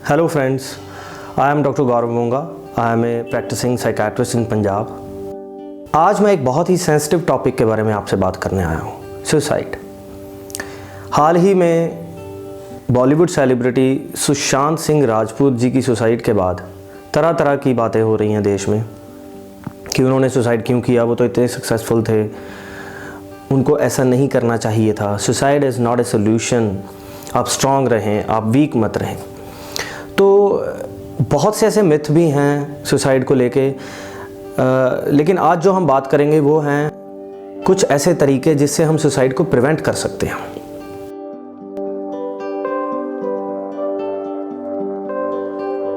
Hello friends, I am Dr. Gaurav Munga. I am a practicing psychiatrist in Punjab. आज मैं एक बहुत ही sensitive topic के बारे में आपसे बात करने आया हूँ, सुसाइड। हाल ही में बॉलीवुड सेलिब्रिटी सुशांत सिंह राजपूत जी की सुसाइड के बाद तरह तरह की बातें हो रही हैं देश में कि उन्होंने सुसाइड क्यों किया, वो तो इतने सक्सेसफुल थे, उनको ऐसा नहीं करना चाहिए था। Suicide is not a solution, आप स्ट्रॉन्ग रहें, आप वीक मत रहें। तो बहुत से ऐसे मिथ भी हैं सुसाइड को लेके, लेकिन आज जो हम बात करेंगे वो हैं कुछ ऐसे तरीके जिससे हम सुसाइड को प्रिवेंट कर सकते हैं।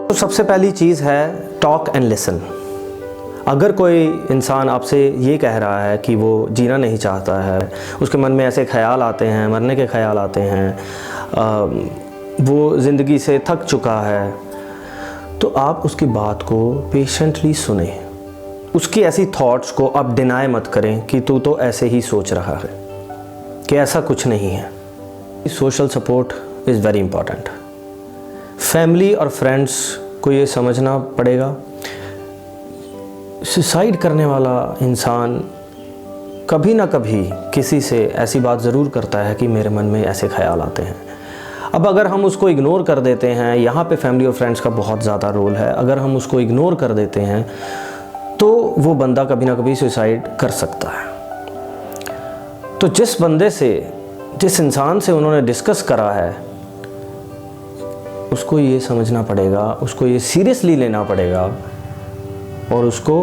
तो सबसे पहली चीज़ है टॉक एंड लिसन। अगर कोई इंसान आपसे ये कह रहा है कि वो जीना नहीं चाहता है, उसके मन में ऐसे ख्याल आते हैं, मरने के ख्याल आते हैं, वो ज़िंदगी से थक चुका है, तो आप उसकी बात को पेशेंटली सुने। उसकी ऐसी थॉट्स को आप डिनाई मत करें कि तू तो ऐसे ही सोच रहा है, कि ऐसा कुछ नहीं है। Social support is very important. Family और फ्रेंड्स को ये समझना पड़ेगा, सुसाइड करने वाला इंसान कभी ना कभी किसी से ऐसी बात ज़रूर करता है कि मेरे मन में ऐसे ख्याल आते हैं। अब अगर हम उसको इग्नोर कर देते हैं, यहाँ पे फैमिली और फ्रेंड्स का बहुत ज़्यादा रोल है। अगर हम उसको इग्नोर कर देते हैं तो वो बंदा कभी ना कभी सुसाइड कर सकता है। तो जिस इंसान से उन्होंने डिस्कस करा है, उसको ये समझना पड़ेगा, उसको ये सीरियसली लेना पड़ेगा और उसको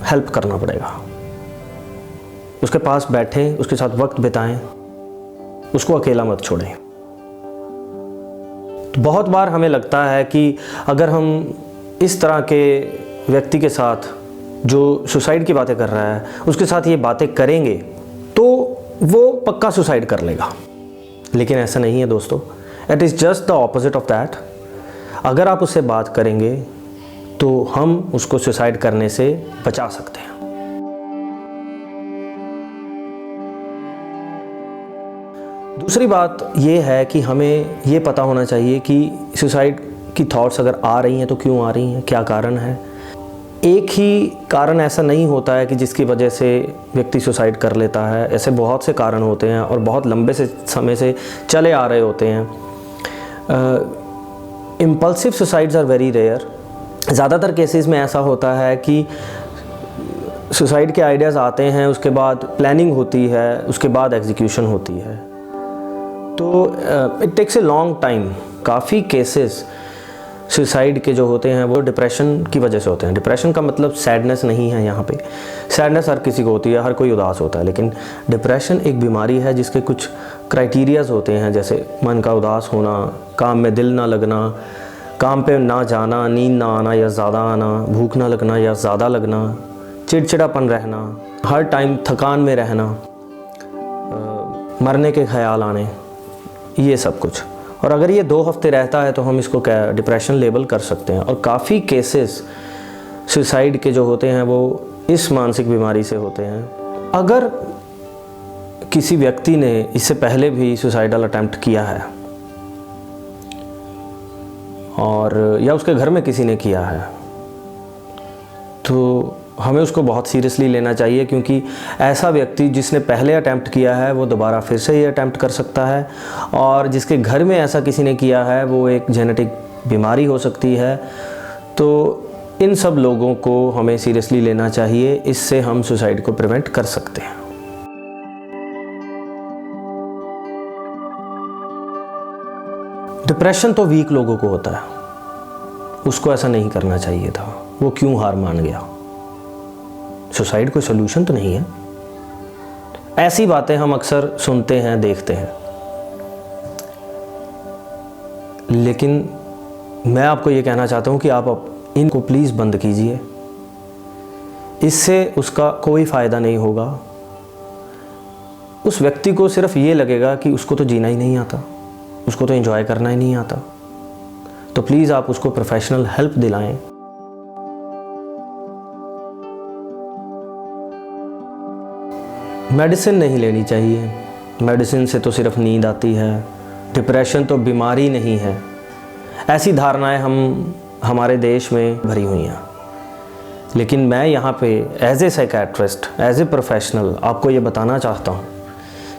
हेल्प करना पड़ेगा। उसके पास बैठें, उसके साथ वक्त बिताएं, उसको अकेला मत छोड़ें। बहुत बार हमें लगता है कि अगर हम इस तरह के व्यक्ति के साथ जो सुसाइड की बातें कर रहा है, उसके साथ ये बातें करेंगे तो वो पक्का सुसाइड कर लेगा, लेकिन ऐसा नहीं है दोस्तों। It is just the opposite of that. अगर आप उससे बात करेंगे तो हम उसको सुसाइड करने से बचा सकते हैं। दूसरी बात ये है कि हमें ये पता होना चाहिए कि सुसाइड की थॉट्स अगर आ रही हैं तो क्यों आ रही हैं, क्या कारण है। एक ही कारण ऐसा नहीं होता है कि जिसकी वजह से व्यक्ति सुसाइड कर लेता है। ऐसे बहुत से कारण होते हैं और बहुत लंबे से समय से चले आ रहे होते हैं। Impulsive suicides are very rare. ज़्यादातर केसेस में ऐसा होता है कि सुसाइड के आइडियाज़ आते हैं, उसके बाद प्लानिंग होती है, उसके बाद एग्जीक्यूशन होती है। तो it takes a long time. काफ़ी केसेस सुसाइड के जो होते हैं वो डिप्रेशन की वजह से होते हैं। डिप्रेशन का मतलब सैडनेस नहीं है। यहाँ पे सैडनेस हर किसी को होती है, हर कोई उदास होता है, लेकिन डिप्रेशन एक बीमारी है जिसके कुछ क्राइटेरियाज़ होते हैं, जैसे मन का उदास होना, काम में दिल ना लगना, काम पे ना जाना, नींद ना आना या ज़्यादा आना, भूख ना लगना या ज़्यादा लगना, चिड़चिड़ापन रहना, हर टाइम थकान में रहना, मरने के ख्याल आने, ये सब कुछ। और अगर ये 2 हफ्ते रहता है तो हम इसको क्या डिप्रेशन लेबल कर सकते हैं। और काफ़ी केसेस सुसाइड के जो होते हैं वो इस मानसिक बीमारी से होते हैं। अगर किसी व्यक्ति ने इससे पहले भी सुसाइडल अटेम्प्ट किया है और या उसके घर में किसी ने किया है, तो हमें उसको बहुत सीरियसली लेना चाहिए, क्योंकि ऐसा व्यक्ति जिसने पहले अटैम्प्ट किया है वो दोबारा फिर से ये अटैम्प्ट कर सकता है। और जिसके घर में ऐसा किसी ने किया है वो एक जेनेटिक बीमारी हो सकती है। तो इन सब लोगों को हमें सीरियसली लेना चाहिए, इससे हम सुसाइड को प्रिवेंट कर सकते हैं। डिप्रेशन तो वीक लोगों को होता है, उसको ऐसा नहीं करना चाहिए था। वो क्यों हार मान गया? सुसाइड कोई सोल्यूशन तो नहीं है। ऐसी बातें हम अक्सर सुनते हैं, देखते हैं, लेकिन मैं आपको ये कहना चाहता हूं कि आप इनको प्लीज़ बंद कीजिए। इससे उसका कोई फ़ायदा नहीं होगा। उस व्यक्ति को सिर्फ ये लगेगा कि उसको तो जीना ही नहीं आता, उसको तो एंजॉय करना ही नहीं आता। तो प्लीज़ आप उसको प्रोफेशनल हेल्प दिलाएं। मेडिसिन नहीं लेनी चाहिए। मेडिसिन से तो सिर्फ नींद आती है। डिप्रेशन तो बीमारी नहीं है। ऐसी धारणाएं हमारे देश में भरी हुई हैं। लेकिन मैं यहाँ पे as a psychiatrist, as a professional आपको ये बताना चाहता हूँ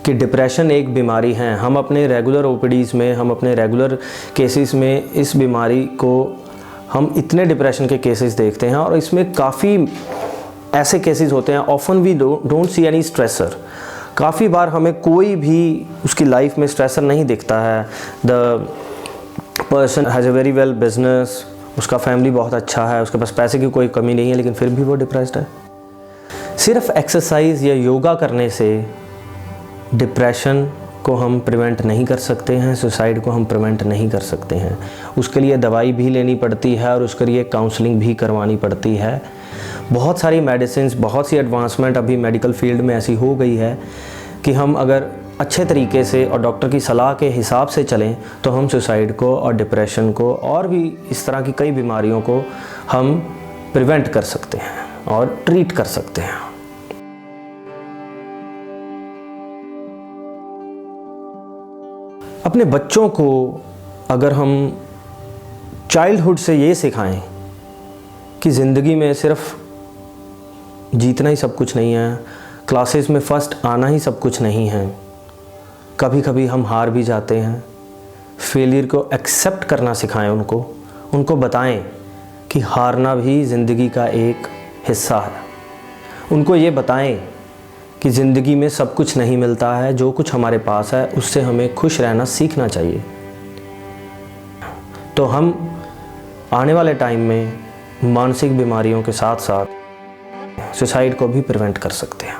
कि डिप्रेशन एक बीमारी है। हम अपने रेगुलर ओपीडीज़ में, हम अपने रेगुलर केसेस में इस बीमारी को, हम इतने डिप्रेशन के केसेस देखते हैं और इसमें काफ़ी ऐसे केसेस होते हैं, often we don't see any stressor. काफ़ी बार हमें कोई भी उसकी लाइफ में स्ट्रेसर नहीं दिखता है। The person has a very well business, उसका फैमिली बहुत अच्छा है, उसके पास पैसे की कोई कमी नहीं है, लेकिन फिर भी वो डिप्रेस्ड है। सिर्फ एक्सरसाइज या योगा करने से डिप्रेशन को हम प्रिवेंट नहीं कर सकते हैं, सुसाइड को हम प्रिवेंट नहीं कर सकते हैं। उसके लिए दवाई भी लेनी पड़ती है और उसके लिए काउंसलिंग भी करवानी पड़ती है। बहुत सारी मेडिसिन्स, बहुत सी एडवांसमेंट अभी मेडिकल फील्ड में ऐसी हो गई है कि हम अगर अच्छे तरीके से और डॉक्टर की सलाह के हिसाब से चलें तो हम सुसाइड को और डिप्रेशन को और भी इस तरह की कई बीमारियों को हम प्रिवेंट कर सकते हैं और ट्रीट कर सकते हैं। अपने बच्चों को अगर हम चाइल्डहुड से ये सिखाएं कि ज़िंदगी में सिर्फ जीतना ही सब कुछ नहीं है, क्लासेस में फ़र्स्ट आना ही सब कुछ नहीं है, कभी कभी हम हार भी जाते हैं, फेलियर को एक्सेप्ट करना सिखाएं उनको बताएं कि हारना भी ज़िंदगी का एक हिस्सा है। उनको ये बताएं कि ज़िंदगी में सब कुछ नहीं मिलता है, जो कुछ हमारे पास है उससे हमें खुश रहना सीखना चाहिए। तो हम आने वाले टाइम में मानसिक बीमारियों के साथ साथ सुसाइड को भी प्रिवेंट कर सकते हैं।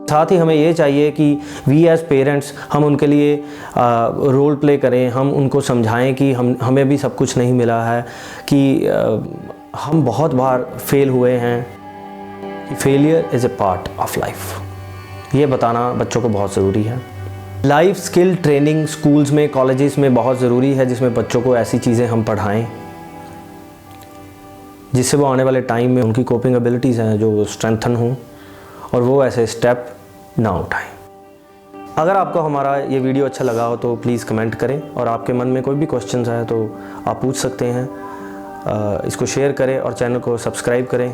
साथ ही हमें ये चाहिए कि वी एज पेरेंट्स हम उनके लिए रोल प्ले करें, हम उनको समझाएं कि हमें भी सब कुछ नहीं मिला है, कि हम बहुत बार फेल हुए हैं, कि failure is a part of life. ये बताना बच्चों को बहुत ज़रूरी है। लाइफ स्किल ट्रेनिंग स्कूल्स में, कॉलेजेस में बहुत ज़रूरी है, जिसमें बच्चों को ऐसी चीज़ें हम पढ़ाएं जिससे वो आने वाले टाइम में उनकी कोपिंग एबिलिटीज़ हैं जो स्ट्रेंथन हों और वो ऐसे स्टेप ना उठाएं। अगर आपको हमारा ये वीडियो अच्छा लगा हो तो प्लीज़ कमेंट करें और आपके मन में कोई भी क्वेश्चंस आए तो आप पूछ सकते हैं। इसको शेयर करें और चैनल को सब्सक्राइब करें।